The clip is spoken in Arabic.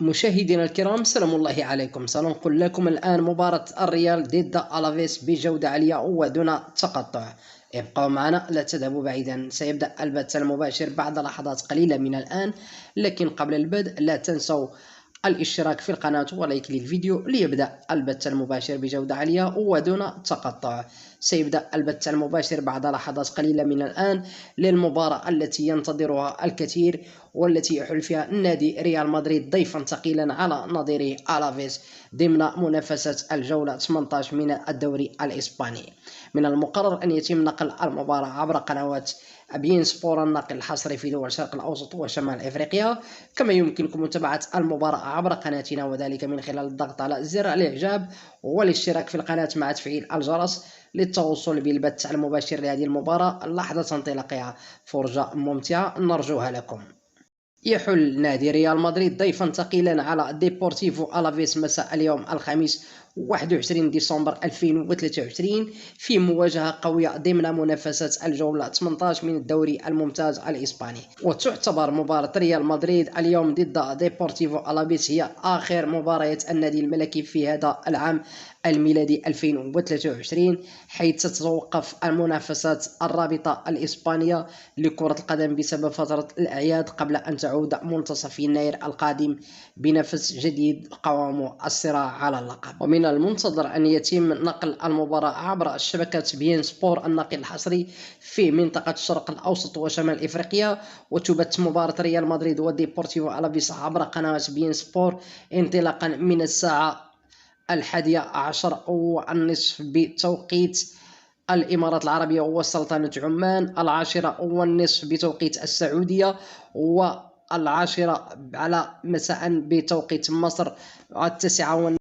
مشاهدينا الكرام، سلام الله عليكم. سننقل لكم الآن مباراة الريال ضد ألافيس بجودة عالية ودون تقطع. ابقوا معنا، لا تذهبوا بعيدا. سيبدأ البث المباشر بعد لحظات قليلة من الآن، لكن قبل البدء لا تنسوا الاشتراك في القناة ولايك للفيديو ليبدأ البث المباشر بجودة عالية ودون تقطع. سيبدأ البث المباشر بعد لحظات قليلة من الآن للمباراة التي ينتظرها الكثير، والتي يحل فيها نادي ريال مدريد ضيفا ثقيلا على نظيره ألافيس ضمن منافسة الجولة 18 من الدوري الإسباني. من المقرر أن يتم نقل المباراة عبر قنوات بين سبور، الناقل الحصري في دول الشرق الأوسط وشمال إفريقيا. كما يمكنكم متابعة المباراة عبر قناتنا، وذلك من خلال الضغط على زر الإعجاب والاشتراك في القناة مع تفعيل الجرس للتوصل بالبث المباشر لهذه المباراة لحظة انطلاقها. فرجة ممتعة نرجوها لكم. يحل نادي ريال مدريد ضيفا ثقيلا على ديبورتيفو ألافيس مساء اليوم الخميس 21 ديسمبر 2023 في مواجهة قوية ضمن منافسة الجولة 18 من الدوري الممتاز الإسباني. وتعتبر مباراة ريال مدريد اليوم ضد ديبورتيفو ألافيس هي آخر مباريات النادي الملكي في هذا العام الميلادي 2023، حيث تتوقف المنافسات الرابطة الإسبانية لكرة القدم بسبب فترة الأعياد، قبل أن تعود منتصف يناير القادم بنفس جديد قوام الصراع على اللقب. ومن المنتظر أن يتم نقل المباراة عبر شبكة بين سبور، الناقل الحصري في منطقة الشرق الأوسط وشمال إفريقيا. وتبث مباراة ريال مدريد وديبورتيفو ألافيس عبر قنوات بين سبور انطلاقا من الساعة 11:30 بتوقيت الإمارات العربية وسلطنة عمان، 10:30 بتوقيت السعودية، و10 على مساء بتوقيت مصر، 9:30